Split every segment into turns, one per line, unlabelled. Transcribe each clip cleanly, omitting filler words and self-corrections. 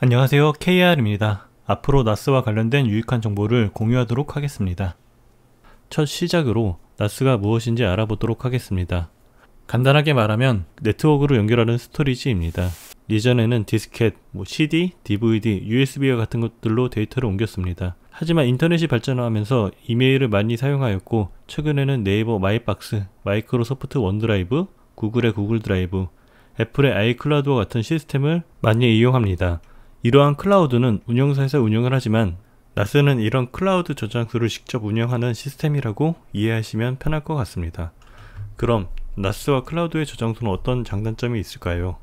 안녕하세요, KR입니다. 앞으로 나스와 관련된 유익한 정보를 공유하도록 하겠습니다. 첫 시작으로 나스가 무엇인지 알아보도록 하겠습니다. 간단하게 말하면 네트워크로 연결하는 스토리지입니다. 예전에는 디스켓, CD, DVD, USB와 같은 것들로 데이터를 옮겼습니다. 하지만 인터넷이 발전하면서 이메일을 많이 사용하였고, 최근에는 네이버 마이박스, 마이크로소프트 원드라이브, 구글의 구글 드라이브, 애플의 아이클라우드와 같은 시스템을 많이 이용합니다. 이러한 클라우드는 운영사에서 운영을 하지만 나스는 이런 클라우드 저장소를 직접 운영하는 시스템이라고 이해하시면 편할 것 같습니다. 그럼 나스와 클라우드의 저장소는 어떤 장단점이 있을까요?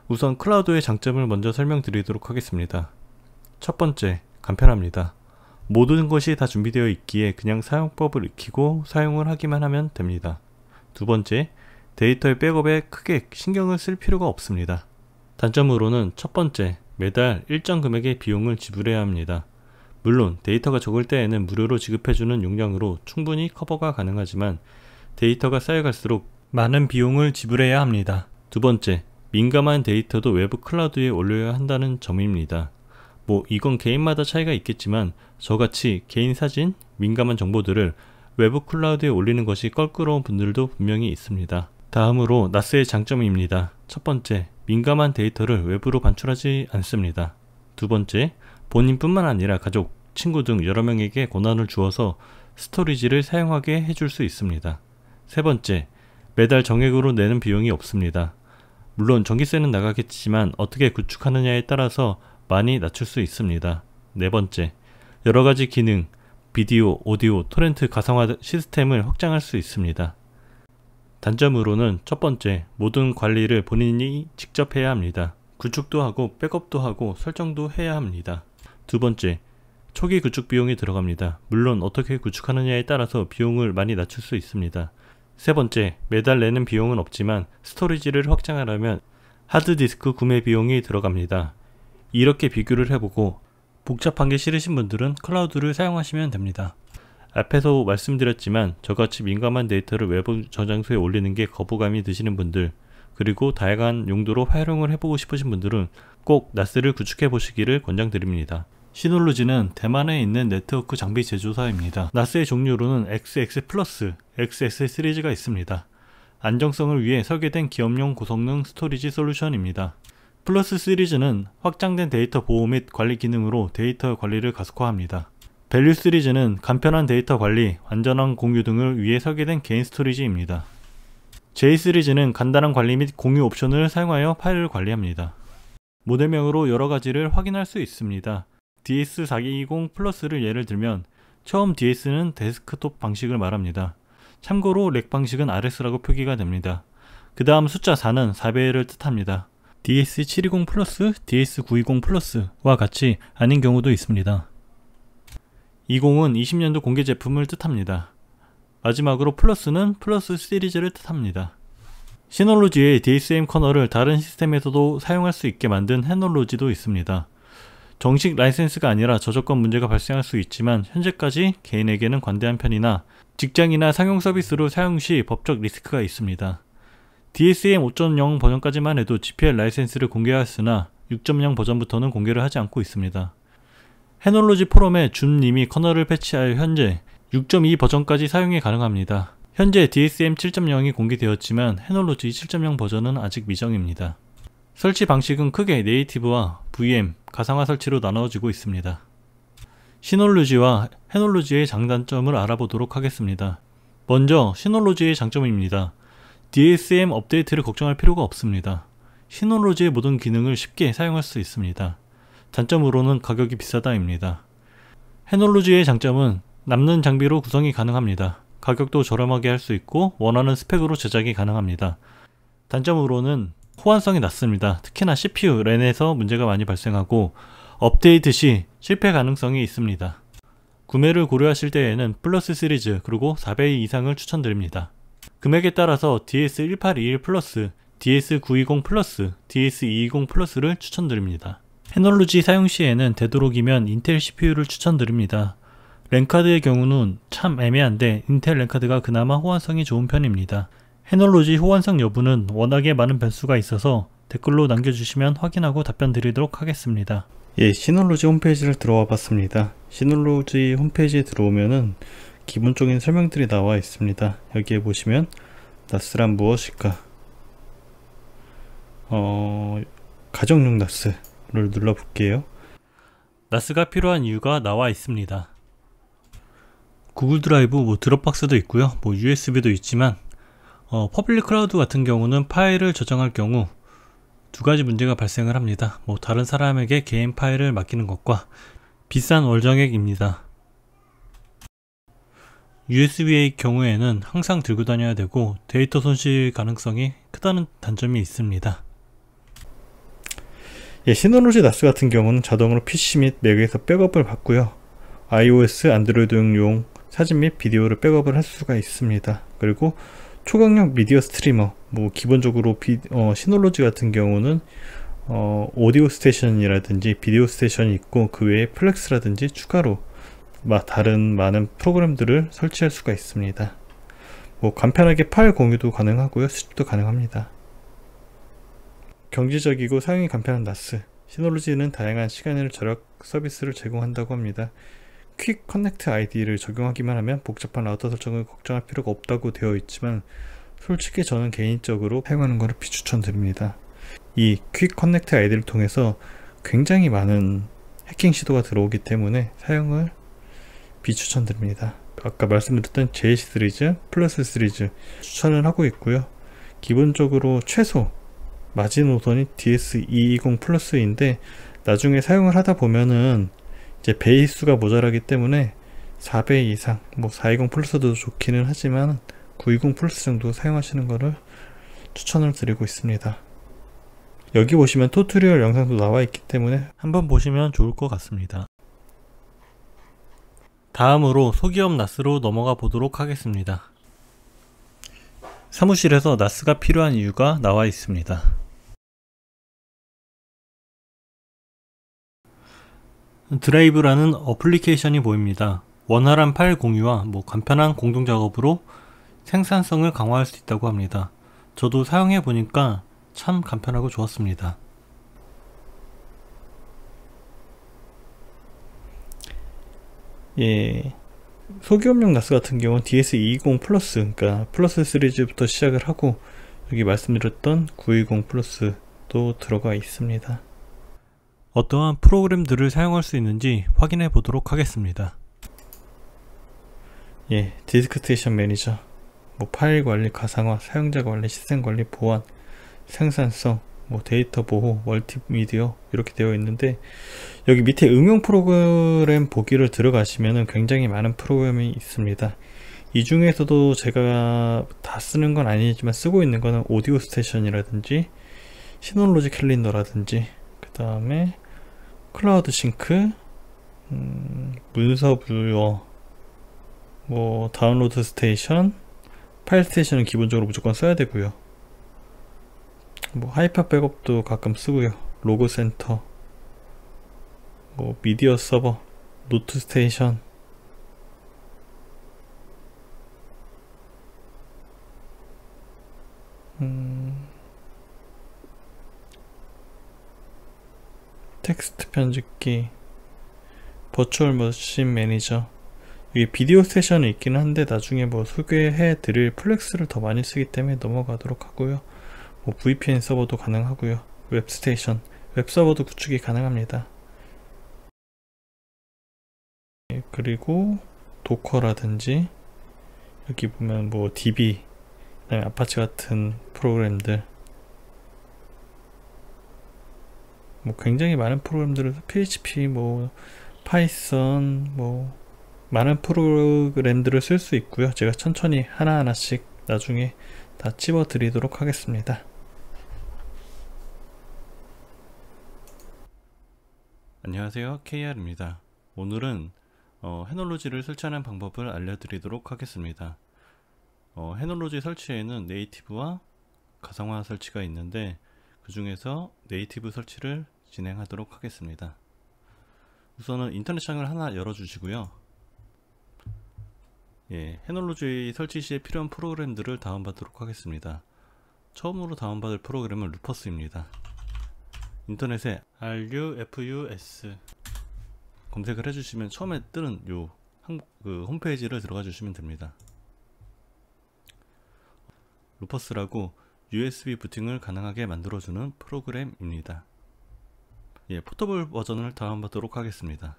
우선 클라우드의 장점을 먼저 설명드리도록 하겠습니다. 첫 번째, 간편합니다. 모든 것이 다 준비되어 있기에 그냥 사용법을 익히고 사용을 하기만 하면 됩니다. 두 번째, 데이터의 백업에 크게 신경을 쓸 필요가 없습니다. 단점으로는 첫 번째, 매달 일정 금액의 비용을 지불해야 합니다. 물론 데이터가 적을 때에는 무료로 지급해주는 용량으로 충분히 커버가 가능하지만 데이터가 쌓여갈수록 많은 비용을 지불해야 합니다. 두 번째, 민감한 데이터도 외부 클라우드에 올려야 한다는 점입니다. 이건 개인마다 차이가 있겠지만 저같이 개인 사진, 민감한 정보들을 외부 클라우드에 올리는 것이 껄끄러운 분들도 분명히 있습니다. 다음으로 나스의 장점입니다. 첫 번째, 민감한 데이터를 외부로 반출하지 않습니다. 두 번째, 본인뿐만 아니라 가족, 친구 등 여러 명에게 권한을 주어서 스토리지를 사용하게 해줄 수 있습니다. 세 번째, 매달 정액으로 내는 비용이 없습니다. 물론 전기세는 나가겠지만 어떻게 구축하느냐에 따라서 많이 낮출 수 있습니다. 네 번째, 여러가지 기능, 비디오, 오디오, 토렌트 가상화 시스템을 확장할 수 있습니다. 단점으로는 첫 번째, 모든 관리를 본인이 직접 해야 합니다. 구축도 하고 백업도 하고 설정도 해야 합니다. 두 번째, 초기 구축 비용이 들어갑니다. 물론 어떻게 구축하느냐에 따라서 비용을 많이 낮출 수 있습니다. 세 번째, 매달 내는 비용은 없지만 스토리지를 확장하려면 하드디스크 구매 비용이 들어갑니다. 이렇게 비교를 해보고 복잡한 게 싫으신 분들은 클라우드를 사용하시면 됩니다. 앞에서 말씀드렸지만 저같이 민감한 데이터를 외부 저장소에 올리는 게 거부감이 드시는 분들, 그리고 다양한 용도로 활용을 해보고 싶으신 분들은 꼭 나스를 구축해 보시기를 권장드립니다. 시놀로지는 대만에 있는 네트워크 장비 제조사입니다. 나스의 종류로는 XX 플러스, XX 시리즈가 있습니다. 안정성을 위해 설계된 기업용 고성능 스토리지 솔루션입니다. 플러스 시리즈는 확장된 데이터 보호 및 관리 기능으로 데이터 관리를 가속화합니다. 밸류 시리즈는 간편한 데이터 관리, 완전한 공유 등을 위해 설계된 개인 스토리지입니다. J 시리즈는 간단한 관리 및 공유 옵션을 사용하여 파일을 관리합니다. 모델명으로 여러가지를 확인할 수 있습니다. DS420 플러스를 예를 들면 처음 DS는 데스크톱 방식을 말합니다. 참고로 렉 방식은 RS라고 표기가 됩니다. 그 다음 숫자 4는 4배를 뜻합니다. DS720 플러스, DS920 플러스와 같이 아닌 경우도 있습니다. 20은 20년도 공개 제품을 뜻합니다. 마지막으로 플러스는 플러스 시리즈를 뜻합니다. 시놀로지의 DSM 커널을 다른 시스템에서도 사용할 수 있게 만든 해놀로지도 있습니다. 정식 라이센스가 아니라 저작권 문제가 발생할 수 있지만 현재까지 개인에게는 관대한 편이나 직장이나 상용 서비스로 사용 시 법적 리스크가 있습니다. DSM 5.0 버전까지만 해도 GPL 라이센스를 공개하였으나 6.0 버전부터는 공개를 하지 않고 있습니다. 해놀로지 포럼에 준님이 커널을 패치하여 현재 6.2 버전까지 사용이 가능합니다. 현재 DSM 7.0이 공개되었지만 해놀로지 7.0 버전은 아직 미정입니다. 설치 방식은 크게 네이티브와 VM, 가상화 설치로 나눠지고 있습니다. 시놀로지와 해놀로지의 장단점을 알아보도록 하겠습니다. 먼저 시놀로지의 장점입니다. DSM 업데이트를 걱정할 필요가 없습니다. 시놀로지의 모든 기능을 쉽게 사용할 수 있습니다. 단점으로는 가격이 비싸다입니다. 해놀로지의 장점은 남는 장비로 구성이 가능합니다. 가격도 저렴하게 할 수 있고 원하는 스펙으로 제작이 가능합니다. 단점으로는 호환성이 낮습니다. 특히나 CPU, 랜에서 문제가 많이 발생하고 업데이트 시 실패 가능성이 있습니다. 구매를 고려하실 때에는 플러스 시리즈 그리고 4배 이상을 추천드립니다. 금액에 따라서 DS1821 플러스, DS920 플러스, DS220 플러스를 추천드립니다. 해놀로지 사용 시에는 되도록이면 인텔 CPU를 추천드립니다. 랜카드의 경우는 참 애매한데 인텔 랜카드가 그나마 호환성이 좋은 편입니다. 해놀로지 호환성 여부는 워낙에 많은 변수가 있어서 댓글로 남겨주시면 확인하고 답변 드리도록 하겠습니다. 예, 시놀로지 홈페이지를 들어와 봤습니다. 시놀로지 홈페이지에 들어오면은 기본적인 설명들이 나와 있습니다. 여기에 보시면 나스란 무엇일까? 가정용 나스를 눌러 볼게요. 나스가 필요한 이유가 나와 있습니다. 구글 드라이브, 드롭박스도 있고요. USB도 있지만 퍼블릭 클라우드 같은 경우는 파일을 저장할 경우 두 가지 문제가 발생을 합니다. 다른 사람에게 개인 파일을 맡기는 것과 비싼 월정액입니다. USB의 경우에는 항상 들고 다녀야 되고 데이터 손실 가능성이 크다는 단점이 있습니다. 예, 시놀로지 나스 같은 경우는 자동으로 PC 및 맥에서 백업을 받고요. iOS, 안드로이드용 사진 및 비디오를 백업을 할 수가 있습니다. 그리고 초강력 미디어 스트리머, 기본적으로 시놀로지 같은 경우는 오디오 스테이션이라든지 비디오 스테이션이 있고 그 외에 플렉스라든지 추가로 다른 많은 프로그램들을 설치할 수가 있습니다. 간편하게 파일 공유도 가능하고요, 수집도 가능합니다. 경제적이고 사용이 간편한 나스, 시놀로지는 다양한 시간을 절약 서비스를 제공한다고 합니다. 퀵 커넥트 아이디를 적용하기만 하면 복잡한 라우터 설정을 걱정할 필요가 없다고 되어 있지만 솔직히 저는 개인적으로 사용하는 것을 비추천드립니다. 이 퀵 커넥트 아이디를 통해서 굉장히 많은 해킹 시도가 들어오기 때문에 사용을 비추천드립니다. 아까 말씀드렸던 JC 시리즈, 플러스 시리즈 추천을 하고 있고요. 기본적으로 최소 마지노선이 DS220 플러스인데 나중에 사용을 하다 보면은 이제 베이 수가 모자라기 때문에 4배 이상, 420 플러스도 좋기는 하지만 920 플러스 정도 사용하시는 것을 추천을 드리고 있습니다. 여기 보시면 튜토리얼 영상도 나와 있기 때문에 한번 보시면 좋을 것 같습니다. 다음으로 소기업 나스로 넘어가 보도록 하겠습니다. 사무실에서 나스가 필요한 이유가 나와 있습니다. 드라이브라는 어플리케이션이 보입니다. 원활한 파일 공유와 간편한 공동 작업으로 생산성을 강화할 수 있다고 합니다. 저도 사용해 보니까 참 간편하고 좋았습니다. 예, 소기업용 나스 같은 경우는 DS220 플러스, 그러니까 플러스 시리즈부터 시작을 하고 여기 말씀드렸던 920 플러스도 들어가 있습니다. 어떠한 프로그램들을 사용할 수 있는지 확인해 보도록 하겠습니다. 예, 디스크 스테이션 매니저, 파일 관리, 가상화, 사용자 관리, 시스템 관리, 보안, 생산성, 데이터 보호, 멀티미디어 이렇게 되어 있는데 여기 밑에 응용 프로그램 보기를 들어가시면 굉장히 많은 프로그램이 있습니다. 이 중에서도 제가 다 쓰는 건 아니지만 쓰고 있는 거는 오디오 스테이션이라든지 시놀로지 캘린더라든지 그 다음에 클라우드 싱크, 문서 뷰어, 다운로드 스테이션, 파일 스테이션은 기본적으로 무조건 써야 되고요. 하이파 백업도 가끔 쓰고요. 로고 센터, 미디어 서버, 노트 스테이션, 텍스트 편집기, 버추얼 머신 매니저. 여기 비디오 스테이션이 있기는 한데 나중에 소개해 드릴 플렉스를 더 많이 쓰기 때문에 넘어가도록 하고요. VPN 서버도 가능하고요. 웹스테이션, 웹서버도 구축이 가능합니다. 그리고 도커라든지 여기 보면 DB, 그 다음에 아파치 같은 프로그램들, 굉장히 많은 프로그램들을 PHP, 파이썬, 많은 프로그램들을 쓸 수 있고요. 제가 천천히 하나하나씩 나중에 다 찝어 드리도록 하겠습니다. 안녕하세요, KR입니다. 오늘은 해놀로지를 설치하는 방법을 알려드리도록 하겠습니다. 해놀로지 설치에는 네이티브와 가상화 설치가 있는데 그 중에서 네이티브 설치를 진행하도록 하겠습니다. 우선은 인터넷 창을 하나 열어주시고요. 예, 해놀로지 설치 시에 필요한 프로그램들을 다운받도록 하겠습니다. 처음으로 다운받을 프로그램은 루퍼스입니다. 인터넷에 RUFUS 검색을 해주시면 처음에 뜨는 요 홈페이지를 들어가 주시면 됩니다. 루퍼스라고 USB 부팅을 가능하게 만들어주는 프로그램입니다. 예, 포터블 버전을 다운받도록 하겠습니다.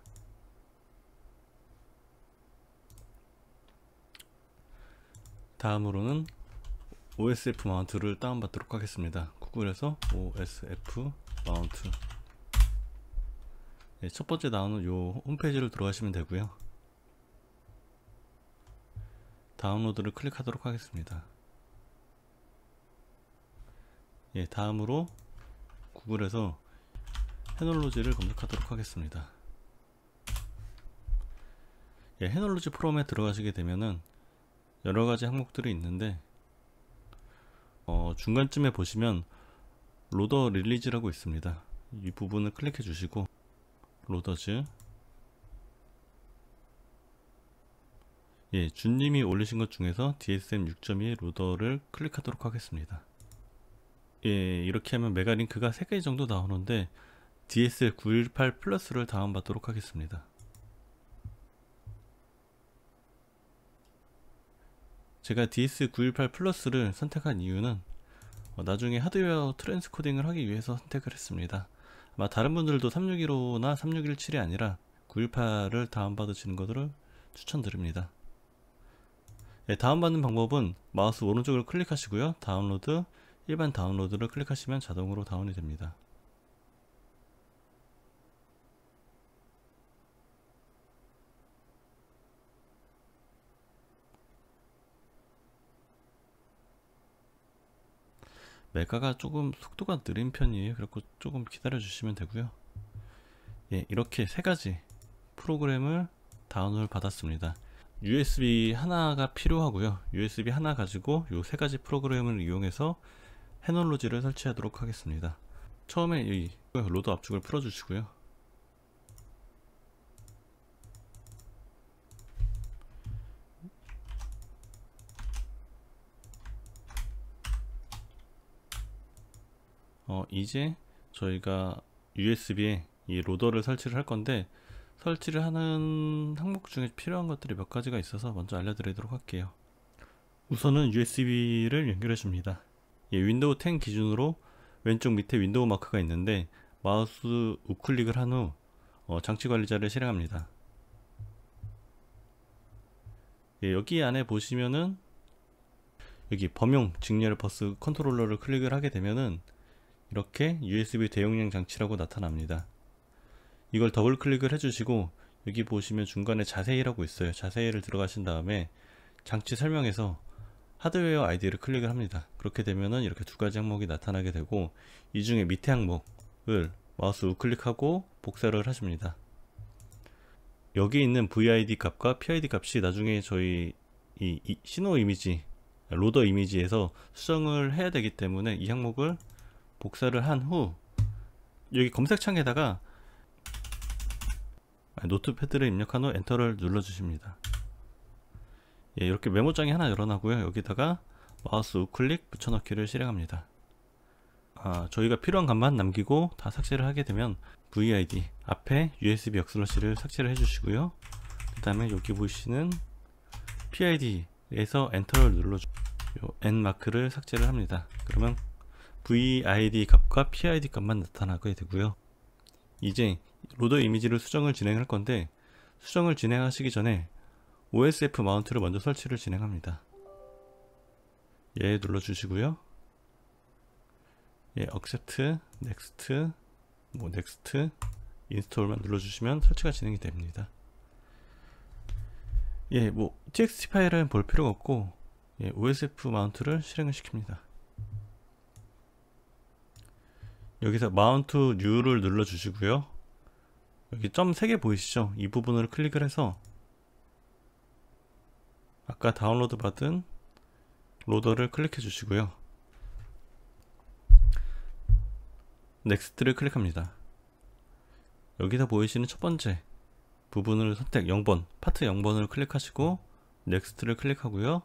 다음으로는 OSF 마운트를 다운받도록 하겠습니다. 구글에서 OSF 마운트, 예, 첫 번째 나오는 요 홈페이지를 들어가시면 되고요. 다운로드를 클릭하도록 하겠습니다. 예, 다음으로 구글에서 헤놀로지를 검색하도록 하겠습니다. 예, 헤놀로지 프롬에 들어가시게 되면은 여러가지 항목들이 있는데 중간쯤에 보시면 로더 릴리즈라고 있습니다. 이 부분을 클릭해 주시고 로더즈, 예, 준님이 올리신 것 중에서 DSM 6.2 로더를 클릭하도록 하겠습니다. 예, 이렇게 하면 메가링크가 3개 정도 나오는데 DSL 918 플러스를 다운받도록 하겠습니다. 제가 DS918 플러스를 선택한 이유는 나중에 하드웨어 트랜스코딩을 하기 위해서 선택을 했습니다. 아마 다른 분들도 361호나 3617이 아니라 918을 다운받으시는 것을 추천드립니다. 네, 다운받는 방법은 마우스 오른쪽을 클릭하시고요. 다운로드, 일반 다운로드를 클릭하시면 자동으로 다운이 됩니다. 메가가 조금 속도가 느린 편이에요. 그래서 조금 기다려 주시면 되고요. 예, 이렇게 3가지 프로그램을 다운을 받았습니다. USB 하나가 필요하고요. USB 하나 가지고 이 3가지 프로그램을 이용해서 헤놀로지를 설치하도록 하겠습니다. 처음에 이 로드 압축을 풀어 주시고요. 이제 저희가 USB에 이 로더를 설치를 할 건데, 설치를 하는 항목 중에 필요한 것들이 몇 가지가 있어서 먼저 알려드리도록 할게요. 우선은 USB를 연결해 줍니다. 예, 윈도우 10 기준으로 왼쪽 밑에 윈도우 마크가 있는데 마우스 우클릭을 한 후 장치 관리자를 실행합니다. 예, 여기 안에 보시면은 여기 범용 직렬 버스 컨트롤러를 클릭을 하게 되면은 이렇게 USB 대용량 장치라고 나타납니다. 이걸 더블 클릭을 해주시고 여기 보시면 중간에 자세히라고 있어요. 자세히를 들어가신 다음에 장치 설명에서 하드웨어 아이디를 클릭을 합니다. 그렇게 되면은 이렇게 2가지 항목이 나타나게 되고, 이 중에 밑에 항목을 마우스 우클릭하고 복사를 하십니다. 여기 있는 VID 값과 PID 값이 나중에 저희 이 신호 이미지, 로더 이미지에서 수정을 해야 되기 때문에 이 항목을 복사를 한 후 여기 검색창에다가 노트패드를 입력한 후 엔터를 눌러 주십니다. 예, 이렇게 메모장이 하나 열어나고요. 여기다가 마우스 우클릭 붙여넣기를 실행합니다. 저희가 필요한 값만 남기고 다 삭제를 하게 되면 VID 앞에 USB 역슬러시를 삭제를 해주시고요. 그 다음에 여기 보시는 PID에서 엔터를 눌러주고 N 마크를 삭제를 합니다. 그러면 VID 값과 PID 값만 나타나게 되고요. 이제 로더 이미지를 수정을 진행할 건데, 수정을 진행하시기 전에 OSF 마운트를 먼저 설치를 진행합니다. 예, 눌러주시고요. 예, accept, next, next, install만 눌러주시면 설치가 진행이 됩니다. 예, txt 파일은 볼 필요가 없고, 예, OSF 마운트를 실행을 시킵니다. 여기서 마운트 new를 눌러주시고요. 여기 점 3개 보이시죠? 이 부분을 클릭을 해서 아까 다운로드 받은 로더를 클릭해 주시고요. 넥스트를 클릭합니다. 여기서 보이시는 첫 번째 부분을 선택 0번, 파트 0번을 클릭하시고 넥스트를 클릭하고요.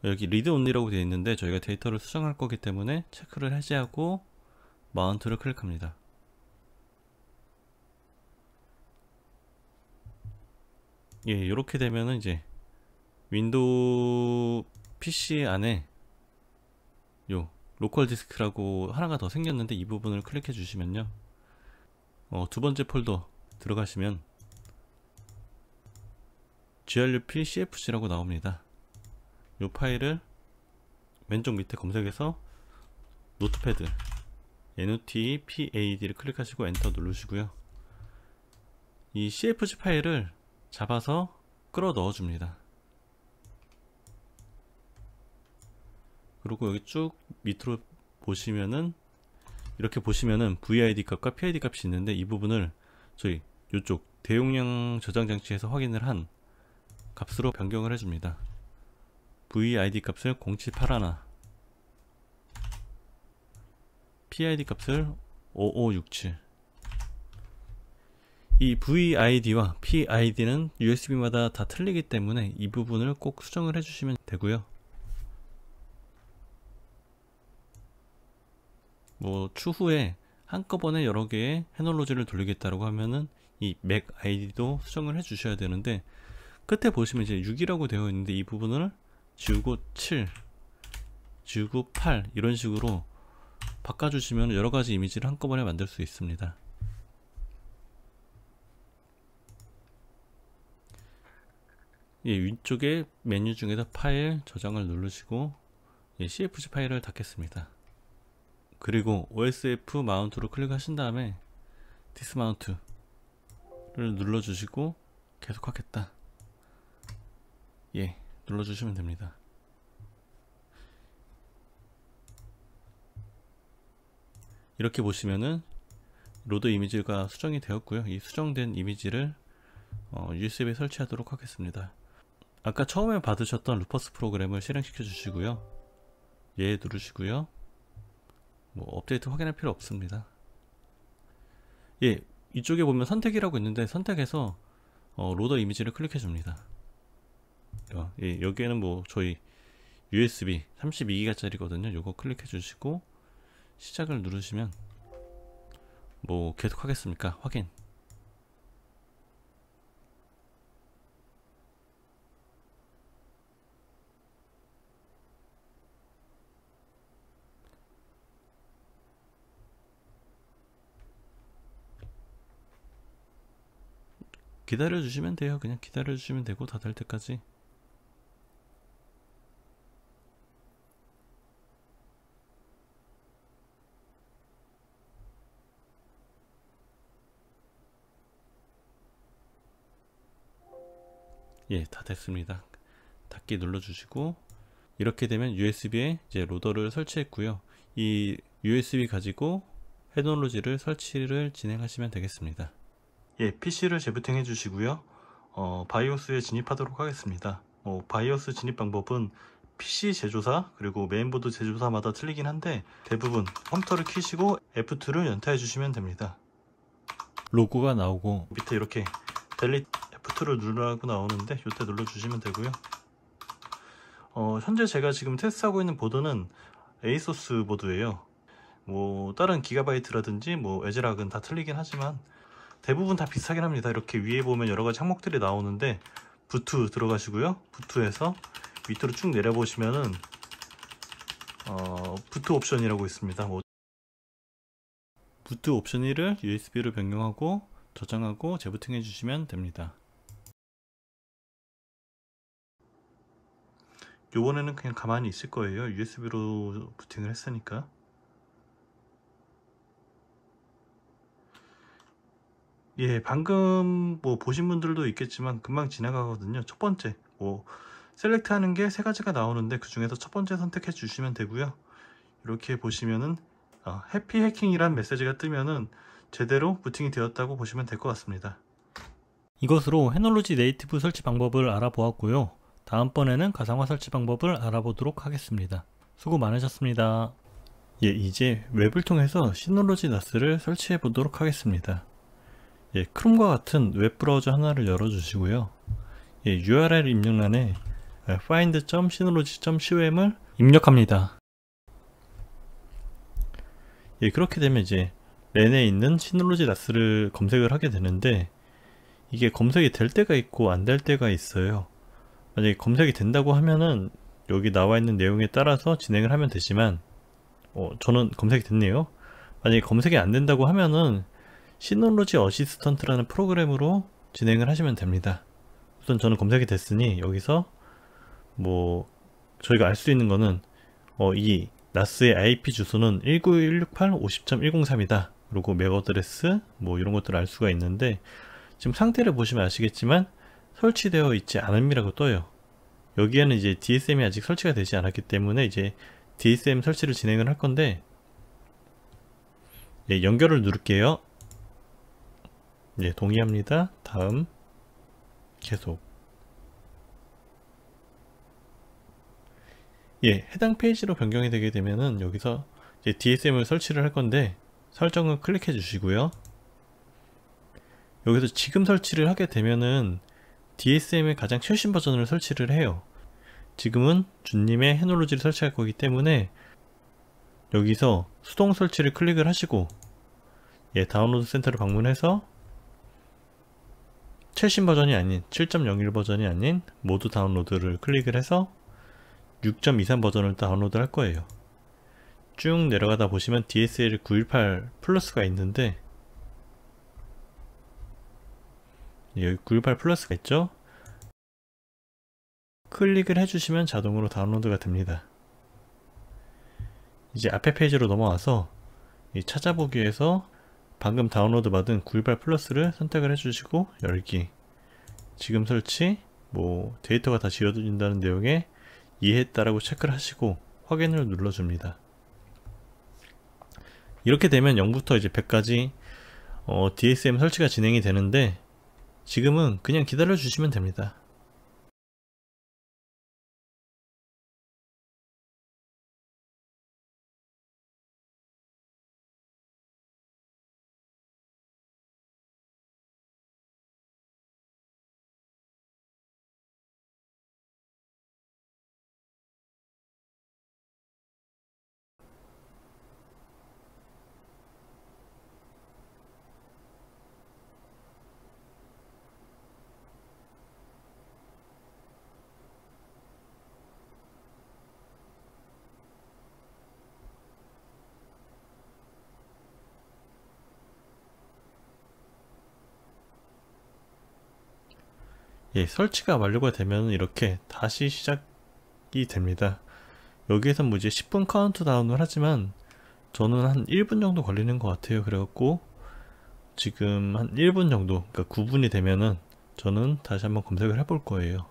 여기 리드 온리라고 되어 있는데 저희가 데이터를 수정할 거기 때문에 체크를 해제하고 마운트를 클릭합니다. 예, 이렇게 되면은 이제 윈도우 PC 안에 요 로컬 디스크라고 하나가 더 생겼는데 이 부분을 클릭해 주시면요, 두 번째 폴더 들어가시면 grup cfg라고 나옵니다. 요 파일을 왼쪽 밑에 검색해서 노트패드 NOTPAD를 클릭하시고 엔터 누르시고요, 이 cfg 파일을 잡아서 끌어 넣어 줍니다. 그리고 여기 쭉 밑으로 보시면은, 이렇게 보시면은 VID 값과 PID 값이 있는데 이 부분을 저희 이쪽 대용량 저장 장치에서 확인을 한 값으로 변경을 해줍니다. VID 값을 0781, PID 값을 5567. 이 VID와 PID는 USB마다 다 틀리기 때문에 이 부분을 꼭 수정을 해주시면 되고요. 뭐 추후에 한꺼번에 여러 개의 해놀로지를 돌리겠다고 하면은 이 맥 아이디도 수정을 해 주셔야 되는데, 끝에 보시면 이제 6이라고 되어 있는데 이 부분을 지우고 7, 지우고 8 이런 식으로 바꿔주시면 여러가지 이미지를 한꺼번에 만들 수 있습니다. 예, 위쪽에 메뉴 중에서 파일 저장을 누르시고, 예, CFG 파일을 닫겠습니다. 그리고 OSF 마운트로 클릭하신 다음에 디스마운트를 눌러주시고 계속하겠다, 예, 눌러주시면 됩니다. 이렇게 보시면은 로드 이미지가 수정이 되었고요. 이 수정된 이미지를 USB에 설치하도록 하겠습니다. 아까 처음에 받으셨던 루퍼스 프로그램을 실행시켜 주시고요, 예 누르시고요, 뭐 업데이트 확인할 필요 없습니다. 예, 이쪽에 보면 선택이라고 있는데 선택해서 로더 이미지를 클릭해 줍니다. 예, 여기에는 뭐 저희 USB 32기가 짜리거든요. 요거 클릭해 주시고 시작을 누르시면, 뭐 계속 하겠습니까? 확인. 기다려 주시면 돼요. 그냥 기다려 주시면 되고, 다 될 때까지. 예, 다 됐습니다. 닫기 눌러 주시고, 이렇게 되면 USB에 이제 로더를 설치했고요. 이 USB 가지고 헤드놀로지를 설치를 진행하시면 되겠습니다. 예, PC를 재부팅 해주시고요. 바이오스에 진입하도록 하겠습니다. 바이오스 진입 방법은 PC 제조사 그리고 메인보드 제조사마다 틀리긴 한데, 대부분 컴퓨터를 켜시고 F2를 연타해 주시면 됩니다. 로고가 나오고 밑에 이렇게 델릿 F2를 누르라고 나오는데 이때 눌러주시면 되고요. 현재 제가 지금 테스트하고 있는 보드는 에이소스 보드예요. 뭐 다른 기가바이트라든지 뭐 에즈락은 다 틀리긴 하지만 대부분 다 비슷하긴 합니다. 이렇게 위에 보면 여러가지 항목들이 나오는데, 부트 들어가시고요, 부트에서 밑으로 쭉 내려보시면은 부트 옵션이라고 있습니다. 부트 옵션 1을 USB로 변경하고 저장하고 재부팅 해주시면 됩니다. 요번에는 그냥 가만히 있을 거예요. USB로 부팅을 했으니까. 예, 방금 뭐 보신 분들도 있겠지만 금방 지나가거든요. 첫 번째 뭐 셀렉트 하는 게 세 가지가 나오는데 그 중에서 첫 번째 선택해 주시면 되고요. 이렇게 보시면은 해피 해킹이란 메시지가 뜨면은 제대로 부팅이 되었다고 보시면 될 것 같습니다. 이것으로 헤놀로지 네이티브 설치 방법을 알아보았고요. 다음번에는 가상화 설치 방법을 알아보도록 하겠습니다. 수고 많으셨습니다. 예, 이제 웹을 통해서 시놀로지 나스를 설치해 보도록 하겠습니다. 예, 크롬과 같은 웹브라우저 하나를 열어주시고요. 예, URL 입력란에 find.synology.com을 입력합니다. 예, 그렇게 되면 이제 랜에 있는 시놀로지 나스를 검색을 하게 되는데, 이게 검색이 될 때가 있고 안 될 때가 있어요. 만약에 검색이 된다고 하면은 여기 나와 있는 내용에 따라서 진행을 하면 되지만 저는 검색이 됐네요. 만약에 검색이 안 된다고 하면은 시놀로지 어시스턴트라는 프로그램으로 진행을 하시면 됩니다. 우선 저는 검색이 됐으니 여기서 뭐 저희가 알 수 있는 거는 이 나스의 IP 주소는 1916850.103이다. 그리고 맥 어드레스 뭐 이런 것들을 알 수가 있는데, 지금 상태를 보시면 아시겠지만 설치되어 있지 않음이라고 떠요. 여기에는 이제 DSM이 아직 설치가 되지 않았기 때문에 이제 DSM 설치를 진행을 할 건데, 예, 연결을 누를게요. 예, 동의합니다. 다음, 계속. 예, 해당 페이지로 변경이 되게 되면은 여기서 이제 DSM을 설치를 할 건데, 설정을 클릭해 주시고요. 여기서 지금 설치를 하게 되면은 DSM의 가장 최신 버전을 설치를 해요. 지금은 준님의 해놀로지를 설치할 거기 때문에 여기서 수동 설치를 클릭을 하시고, 예, 다운로드 센터를 방문해서 최신 버전이 아닌 7.01 버전이 아닌 모두 다운로드를 클릭을 해서 6.23 버전을 다운로드 할 거예요. 쭉 내려가다 보시면 DSL 918 플러스가 있는데, 여기 918 플러스가 있죠? 클릭을 해주시면 자동으로 다운로드가 됩니다. 이제 앞에 페이지로 넘어와서 이 찾아보기에서 방금 다운로드 받은 918 플러스를 선택을 해주시고 열기, 지금 설치, 뭐 데이터가 다 지워진다는 내용에 이해했다라고 체크를 하시고 확인을 눌러줍니다. 이렇게 되면 0부터 이제 100까지 DSM 설치가 진행이 되는데, 지금은 그냥 기다려 주시면 됩니다. 예, 설치가 완료가 되면 이렇게 다시 시작이 됩니다. 여기에서 뭐 이제 10분 카운트다운을 하지만 저는 한 1분 정도 걸리는 것 같아요. 그래갖고 지금 한 1분 정도, 그러니까 9분이 되면은 저는 다시 한번 검색을 해볼 거예요.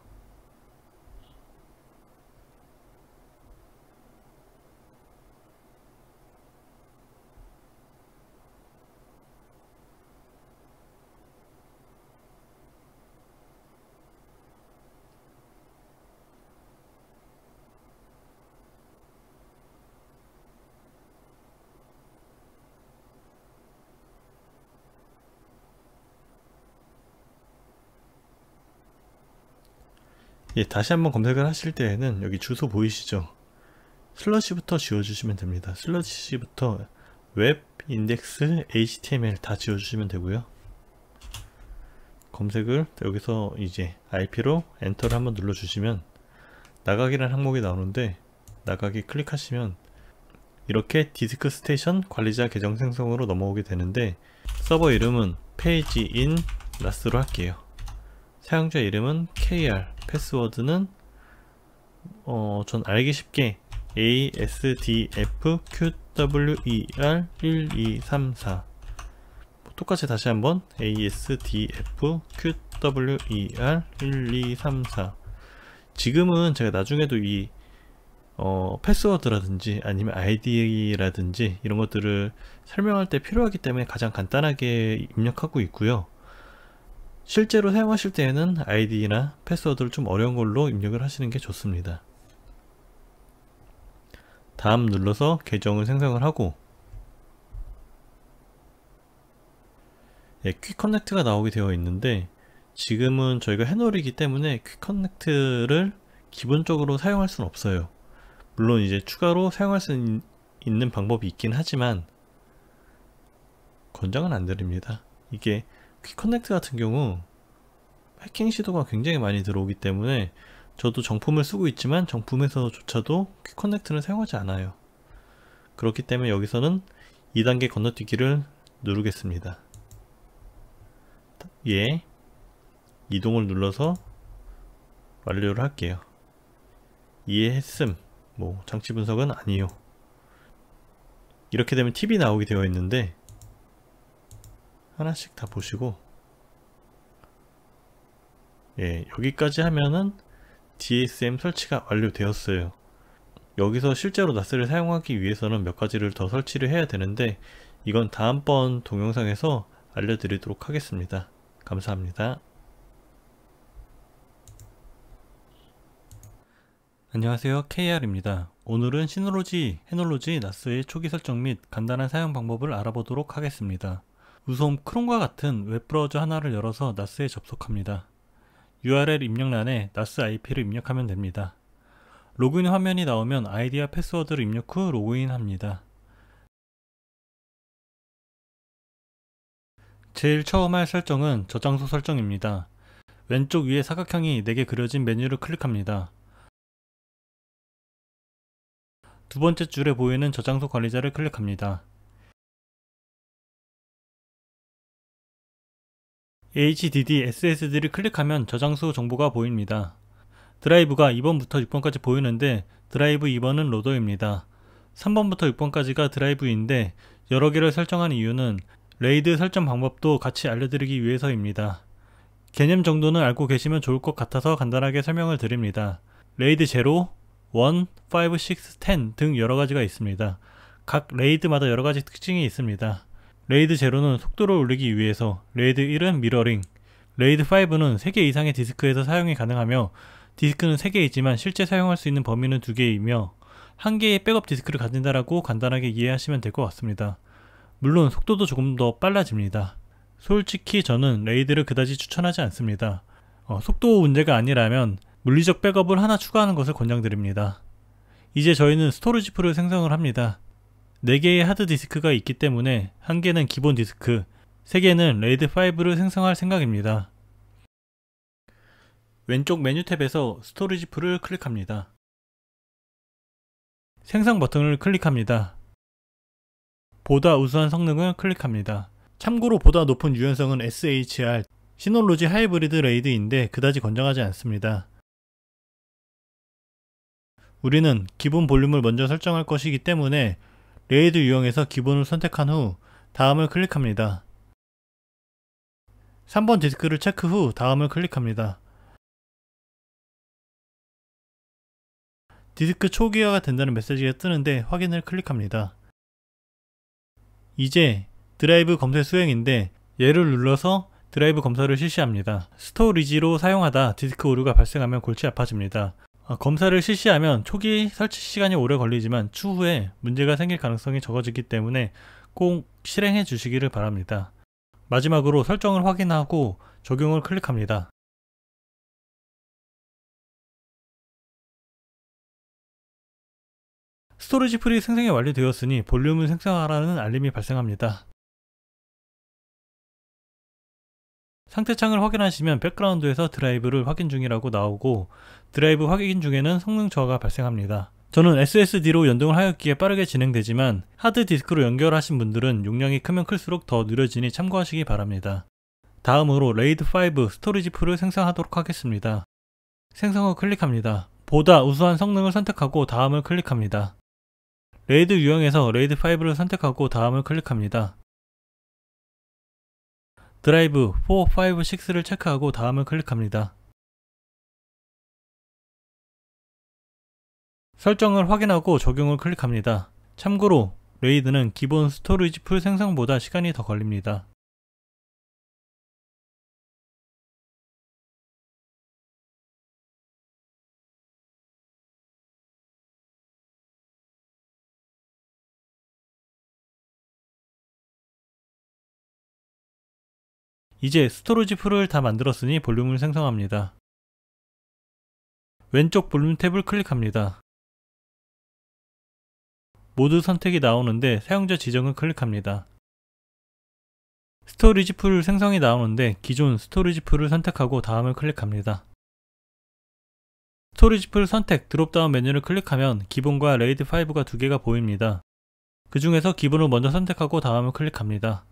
예, 다시 한번 검색을 하실 때에는 여기 주소 보이시죠? 슬러시부터 지워주시면 됩니다. 슬러시부터 웹, 인덱스, HTML 다 지워주시면 되고요. 검색을 여기서 이제 IP로 엔터를 한번 눌러주시면 나가기라는 항목이 나오는데, 나가기 클릭하시면 이렇게 디스크 스테이션 관리자 계정 생성으로 넘어오게 되는데, 서버 이름은 페이지인 나스로 할게요. 사용자 이름은 KR, 패스워드는 전 알기 쉽게 ASDFQWER1234, 똑같이 다시 한번 ASDFQWER1234. 지금은 제가 나중에도 이 패스워드라든지 아니면 아이디라든지 이런 것들을 설명할 때 필요하기 때문에 가장 간단하게 입력하고 있고요. 실제로 사용하실 때에는 아이디나 패스워드를 좀 어려운 걸로 입력을 하시는 게 좋습니다. 다음 눌러서 계정을 생성을 하고, 예, 퀵 커넥트가 나오게 되어 있는데, 지금은 저희가 해놀이기 때문에 퀵 커넥트를 기본적으로 사용할 수는 없어요. 물론 이제 추가로 사용할 수 있는 방법이 있긴 하지만 권장은 안 드립니다. 이게 퀵 커넥트 같은 경우 해킹 시도가 굉장히 많이 들어오기 때문에 저도 정품을 쓰고 있지만 정품에서조차도 퀵커넥트는 사용하지 않아요. 그렇기 때문에 여기서는 2단계 건너뛰기를 누르겠습니다. 예, 이동을 눌러서 완료를 할게요. 이해했음. 장치 분석은 아니요. 이렇게 되면 팁이 나오게 되어 있는데 하나씩 다 보시고, 예, 여기까지 하면은 DSM 설치가 완료되었어요. 여기서 실제로 나스를 사용하기 위해서는 몇 가지를 더 설치를 해야 되는데 이건 다음번 동영상에서 알려드리도록 하겠습니다. 감사합니다. 안녕하세요, KR입니다. 오늘은 시놀로지, 해놀로지 나스의 초기 설정 및 간단한 사용 방법을 알아보도록 하겠습니다. 우선 크롬과 같은 웹브라우저 하나를 열어서 나스에 접속합니다. URL 입력란에 나스 IP를 입력하면 됩니다. 로그인 화면이 나오면 아이디와 패스워드를 입력 후 로그인합니다. 제일 처음 할 설정은 저장소 설정입니다. 왼쪽 위에 사각형이 4개 그려진 메뉴를 클릭합니다. 두 번째 줄에 보이는 저장소 관리자를 클릭합니다. HDD, SSD를 클릭하면 저장소 정보가 보입니다. 드라이브가 2번부터 6번까지 보이는데 드라이브 2번은 로더입니다. 3번부터 6번까지가 드라이브인데 여러 개를 설정한 이유는 레이드 설정 방법도 같이 알려드리기 위해서입니다. 개념 정도는 알고 계시면 좋을 것 같아서 간단하게 설명을 드립니다. 레이드 0, 1, 5, 6, 10 등 여러가지가 있습니다. 각 레이드마다 여러가지 특징이 있습니다. 레이드 0는 속도를 올리기 위해서, 레이드 1은 미러링, 레이드 5는 3개 이상의 디스크에서 사용이 가능하며 디스크는 3개이지만 실제 사용할 수 있는 범위는 2개이며 1개의 백업 디스크를 가진다라고 간단하게 이해하시면 될 것 같습니다. 물론 속도도 조금 더 빨라집니다. 솔직히 저는 레이드를 그다지 추천하지 않습니다. 속도 문제가 아니라면 물리적 백업을 하나 추가하는 것을 권장드립니다. 이제 저희는 스토리지 풀을 생성을 합니다. 4개의 하드 디스크가 있기 때문에 1개는 기본 디스크, 3개는 레이드 5를 생성할 생각입니다. 왼쪽 메뉴 탭에서 스토리지 풀을 클릭합니다. 생성 버튼을 클릭합니다. 보다 우수한 성능을 클릭합니다. 참고로 보다 높은 유연성은 SHR, 시놀로지 하이브리드 레이드인데 그다지 권장하지 않습니다. 우리는 기본 볼륨을 먼저 설정할 것이기 때문에 레이드 유형에서 기본을 선택한 후 다음을 클릭합니다. 3번 디스크를 체크 후 다음을 클릭합니다. 디스크 초기화가 된다는 메시지가 뜨는데 확인을 클릭합니다. 이제 드라이브 검색 수행인데 얘를 눌러서 드라이브 검사를 실시합니다. 스토리지로 사용하다 디스크 오류가 발생하면 골치 아파집니다. 검사를 실시하면 초기 설치 시간이 오래 걸리지만 추후에 문제가 생길 가능성이 적어지기 때문에 꼭 실행해 주시기를 바랍니다. 마지막으로 설정을 확인하고 적용을 클릭합니다. 스토리지 풀이 생성이 완료되었으니 볼륨을 생성하라는 알림이 발생합니다. 상태창을 확인하시면 백그라운드에서 드라이브를 확인 중이라고 나오고 드라이브 확인 중에는 성능 저하가 발생합니다. 저는 SSD로 연동을 하였기에 빠르게 진행되지만 하드디스크로 연결하신 분들은 용량이 크면 클수록 더 느려지니 참고하시기 바랍니다. 다음으로 레이드 5 스토리지 풀을 생성하도록 하겠습니다. 생성 후 클릭합니다. 보다 우수한 성능을 선택하고 다음을 클릭합니다. 레이드 유형에서 레이드 5를 선택하고 다음을 클릭합니다. 드라이브 4, 5, 6를 체크하고 다음을 클릭합니다. 설정을 확인하고 적용을 클릭합니다. 참고로 레이드는 기본 스토리지 풀 생성보다 시간이 더 걸립니다. 이제 스토리지 풀을 다 만들었으니 볼륨을 생성합니다. 왼쪽 볼륨 탭을 클릭합니다. 모드 선택이 나오는데 사용자 지정을 클릭합니다. 스토리지 풀 생성이 나오는데 기존 스토리지 풀을 선택하고 다음을 클릭합니다. 스토리지 풀 선택 드롭다운 메뉴를 클릭하면 기본과 레이드 5가 두 개가 보입니다. 그 중에서 기본을 먼저 선택하고 다음을 클릭합니다.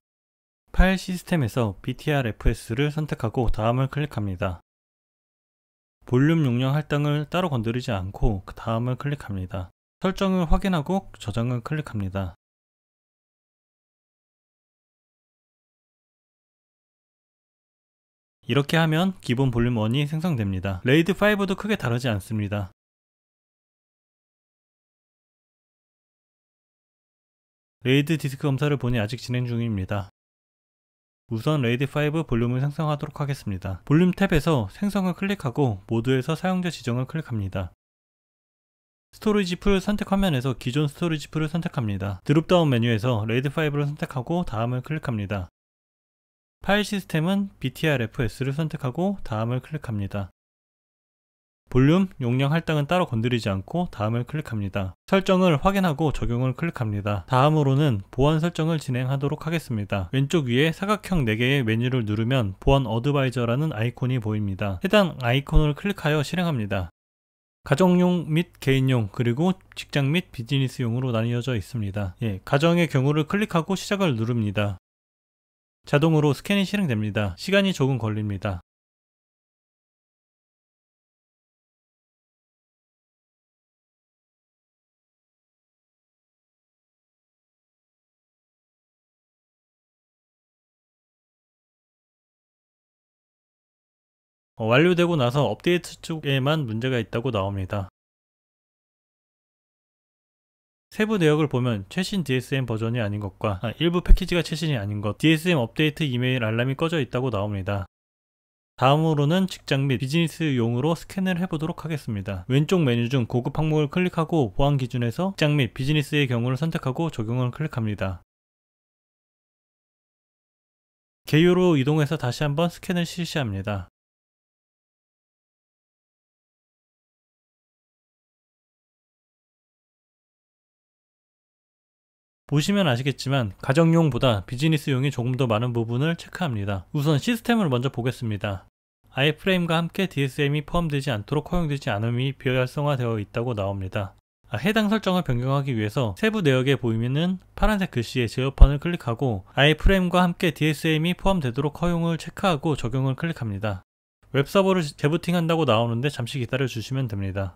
파일 시스템에서 BTRFS를 선택하고 다음을 클릭합니다. 볼륨 용량 할당을 따로 건드리지 않고 그 다음을 클릭합니다. 설정을 확인하고 저장을 클릭합니다. 이렇게 하면 기본 볼륨 1이 생성됩니다. 레이드 5도 크게 다르지 않습니다. 레이드 디스크 검사를 보니 아직 진행 중입니다. 우선 레이드 5 볼륨을 생성하도록 하겠습니다. 볼륨 탭에서 생성을 클릭하고 모드에서 사용자 지정을 클릭합니다. 스토리지 풀 선택 화면에서 기존 스토리지 풀을 선택합니다. 드롭다운 메뉴에서 레이드 5를 선택하고 다음을 클릭합니다. 파일 시스템은 BTRFS를 선택하고 다음을 클릭합니다. 볼륨, 용량 할당은 따로 건드리지 않고 다음을 클릭합니다. 설정을 확인하고 적용을 클릭합니다. 다음으로는 보안 설정을 진행하도록 하겠습니다. 왼쪽 위에 사각형 4개의 메뉴를 누르면 보안 어드바이저라는 아이콘이 보입니다. 해당 아이콘을 클릭하여 실행합니다. 가정용 및 개인용 그리고 직장 및 비즈니스용으로 나뉘어져 있습니다. 가정의 경우를 클릭하고 시작을 누릅니다. 자동으로 스캔이 실행됩니다. 시간이 조금 걸립니다. 완료되고 나서 업데이트 쪽에만 문제가 있다고 나옵니다. 세부 내역을 보면 최신 DSM 버전이 아닌 것과 일부 패키지가 최신이 아닌 것, DSM 업데이트 이메일 알람이 꺼져 있다고 나옵니다. 다음으로는 직장 및 비즈니스용으로 스캔을 해보도록 하겠습니다. 왼쪽 메뉴 중 고급 항목을 클릭하고 보안 기준에서 직장 및 비즈니스의 경우를 선택하고 적용을 클릭합니다. 개요로 이동해서 다시 한번 스캔을 실시합니다. 보시면 아시겠지만 가정용보다 비즈니스용이 조금 더 많은 부분을 체크합니다. 우선 시스템을 먼저 보겠습니다. 아이프레임과 함께 DSM이 포함되지 않도록 허용되지 않음이 비활성화되어 있다고 나옵니다. 해당 설정을 변경하기 위해서 세부 내역에 보이는 파란색 글씨의 제어판을 클릭하고 아이프레임과 함께 DSM이 포함되도록 허용을 체크하고 적용을 클릭합니다. 웹서버를 재부팅한다고 나오는데 잠시 기다려 주시면 됩니다.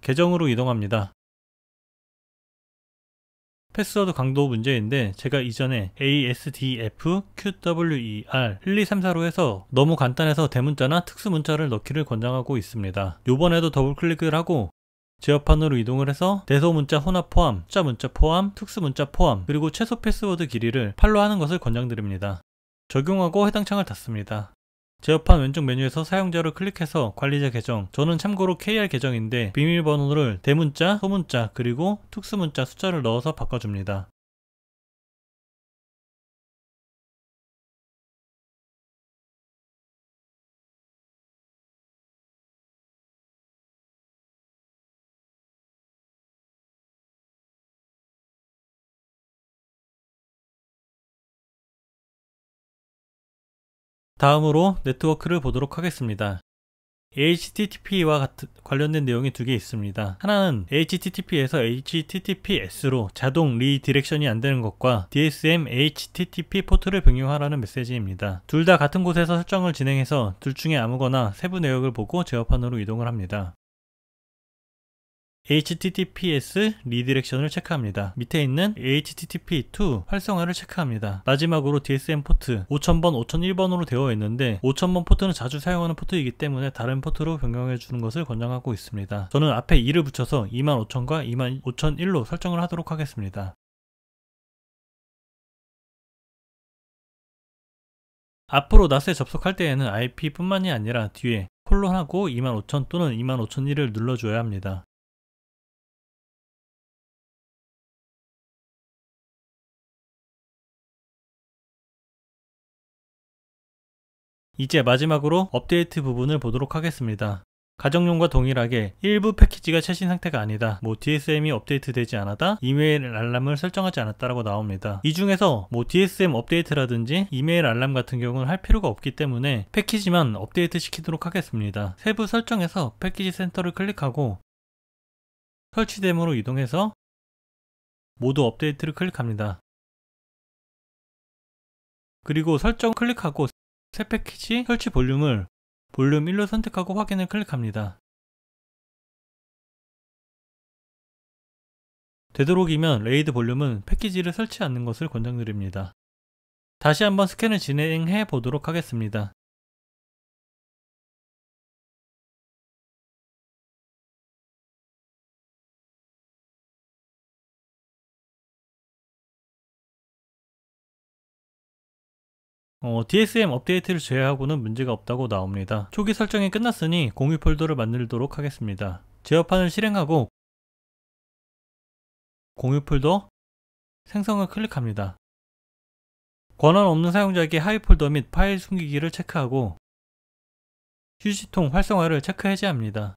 계정으로 이동합니다. 패스워드 강도 문제인데 제가 이전에 ASDFQWER 1234로 해서 너무 간단해서 대문자나 특수문자를 넣기를 권장하고 있습니다. 요번에도 더블 클릭을 하고 제어판으로 이동을 해서 대소문자 혼합 포함, 숫자 문자 포함, 특수문자 포함, 그리고 최소 패스워드 길이를 8로 하는 것을 권장드립니다. 적용하고 해당 창을 닫습니다. 제어판 왼쪽 메뉴에서 사용자를 클릭해서 관리자 계정, 저는 참고로 KR 계정인데 비밀번호를 대문자, 소문자, 그리고 특수문자 숫자를 넣어서 바꿔줍니다. 다음으로 네트워크를 보도록 하겠습니다. HTTP와 관련된 내용이 두 개 있습니다. 하나는 HTTP에서 HTTPS로 자동 리디렉션이 안되는 것과 DSM HTTP 포트를 병용하라는 메시지입니다. 둘 다 같은 곳에서 설정을 진행해서 둘 중에 아무거나 세부 내역을 보고 제어판으로 이동을 합니다. HTTPS 리디렉션을 체크합니다. 밑에 있는 HTTP2 활성화를 체크합니다. 마지막으로 DSM 포트 5000번, 5001번으로 되어 있는데 5000번 포트는 자주 사용하는 포트이기 때문에 다른 포트로 변경해 주는 것을 권장하고 있습니다. 저는 앞에 2를 붙여서 25000과 25001로 설정을 하도록 하겠습니다. 앞으로 낫에 접속할 때에는 IP 뿐만이 아니라 뒤에 콜론하고 25000 또는 25001을 눌러줘야 합니다. 이제 마지막으로 업데이트 부분을 보도록 하겠습니다. 가정용과 동일하게 일부 패키지가 최신 상태가 아니다, DSM이 업데이트되지 않았다, 이메일 알람을 설정하지 않았다라고 나옵니다. 이 중에서 DSM 업데이트라든지 이메일 알람 같은 경우는 할 필요가 없기 때문에 패키지만 업데이트 시키도록 하겠습니다. 세부 설정에서 패키지 센터를 클릭하고 설치됨으로 이동해서 모드 업데이트를 클릭합니다. 그리고 설정 클릭하고 새 패키지 설치 볼륨을 볼륨 1로 선택하고 확인을 클릭합니다. 되도록이면 레이드 볼륨은 패키지를 설치 않는 것을 권장드립니다. 다시 한번 스캔을 진행해 보도록 하겠습니다. DSM 업데이트를 제외하고는 문제가 없다고 나옵니다. 초기 설정이 끝났으니 공유 폴더를 만들도록 하겠습니다. 제어판을 실행하고 공유 폴더 생성을 클릭합니다. 권한 없는 사용자에게 하위 폴더 및 파일 숨기기를 체크하고 휴지통 활성화를 체크 해제합니다.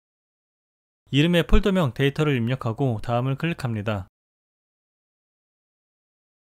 이름의 폴더명 데이터를 입력하고 다음을 클릭합니다.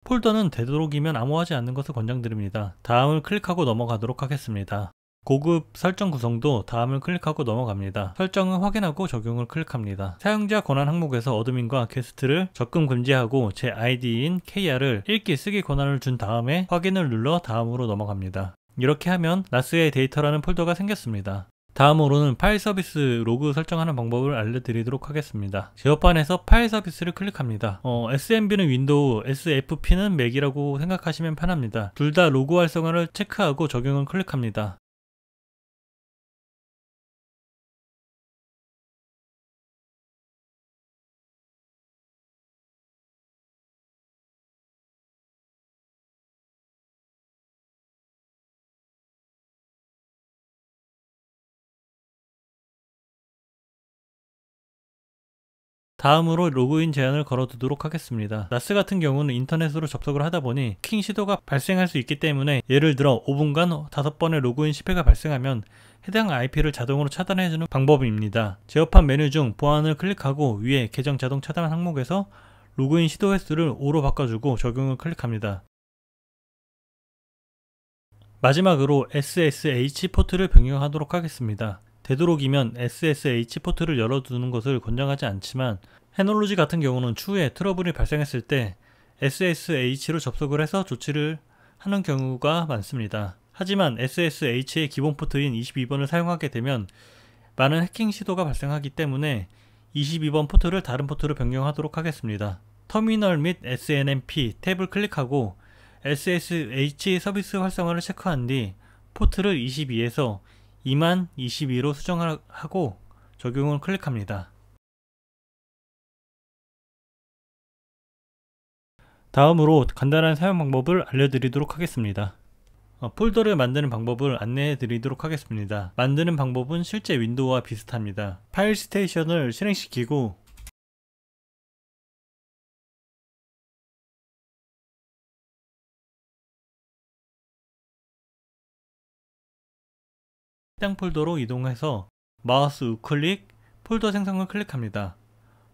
폴더는 되도록이면 암호하지 않는 것을 권장드립니다. 다음을 클릭하고 넘어가도록 하겠습니다. 고급 설정 구성도 다음을 클릭하고 넘어갑니다. 설정을 확인하고 적용을 클릭합니다. 사용자 권한 항목에서 어드민과 게스트를 접근 금지하고 제 아이디인 KR을 읽기 쓰기 권한을 준 다음에 확인을 눌러 다음으로 넘어갑니다. 이렇게 하면 나스의 데이터라는 폴더가 생겼습니다. 다음으로는 파일 서비스 로그 설정하는 방법을 알려드리도록 하겠습니다. 제어판에서 파일 서비스를 클릭합니다. SMB는 윈도우, SFP는 맥이라고 생각하시면 편합니다. 둘 다 로그 활성화를 체크하고 적용을 클릭합니다. 다음으로 로그인 제한을 걸어두도록 하겠습니다. 나스 같은 경우는 인터넷으로 접속을 하다 보니 해킹 시도가 발생할 수 있기 때문에 예를 들어 5분간 5번의 로그인 실패가 발생하면 해당 IP를 자동으로 차단해주는 방법입니다. 제어판 메뉴 중 보안을 클릭하고 위에 계정 자동 차단 항목에서 로그인 시도 횟수를 5로 바꿔주고 적용을 클릭합니다. 마지막으로 SSH 포트를 변경하도록 하겠습니다. 되도록이면 SSH 포트를 열어두는 것을 권장하지 않지만 해놀로지 같은 경우는 추후에 트러블이 발생했을 때 SSH로 접속을 해서 조치를 하는 경우가 많습니다. 하지만 SSH의 기본 포트인 22번을 사용하게 되면 많은 해킹 시도가 발생하기 때문에 22번 포트를 다른 포트로 변경하도록 하겠습니다. 터미널 및 SNMP 탭을 클릭하고 SSH 서비스 활성화를 체크한 뒤 포트를 22에서 2022로 수정하고 적용을 클릭합니다. 다음으로 간단한 사용 방법을 알려드리도록 하겠습니다. 폴더를 만드는 방법을 안내해 드리도록 하겠습니다. 만드는 방법은 실제 윈도우와 비슷합니다. 파일 스테이션을 실행시키고 해당 폴더로 이동해서 마우스 우클릭 폴더 생성을 클릭합니다.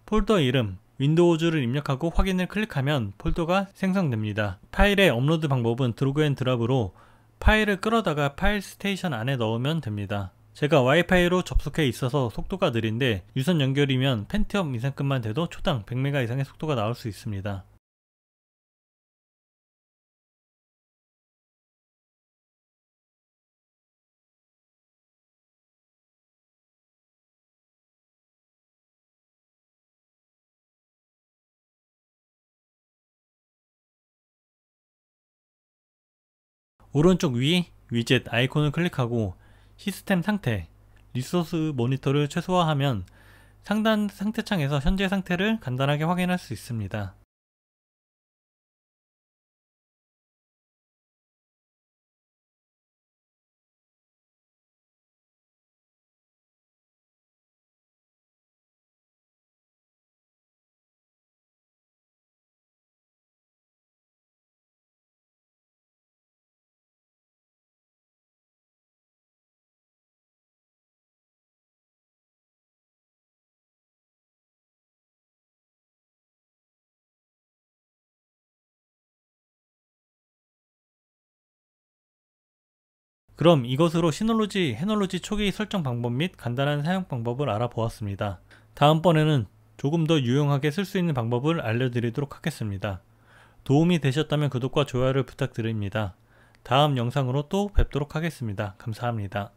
폴더 이름 윈도우즈를 입력하고 확인을 클릭하면 폴더가 생성됩니다. 파일의 업로드 방법은 드래그 앤 드랍으로 파일을 끌어다가 파일 스테이션 안에 넣으면 됩니다. 제가 와이파이로 접속해 있어서 속도가 느린데 유선 연결이면 펜티엄 이상급만 돼도 초당 100메가 이상의 속도가 나올 수 있습니다. 오른쪽 위 위젯 아이콘을 클릭하고 시스템 상태, 리소스 모니터를 최소화하면 상단 상태창에서 현재 상태를 간단하게 확인할 수 있습니다. 그럼 이것으로 시놀로지, 해놀로지 초기 설정 방법 및 간단한 사용 방법을 알아보았습니다. 다음번에는 조금 더 유용하게 쓸 수 있는 방법을 알려드리도록 하겠습니다. 도움이 되셨다면 구독과 좋아요를 부탁드립니다. 다음 영상으로 또 뵙도록 하겠습니다. 감사합니다.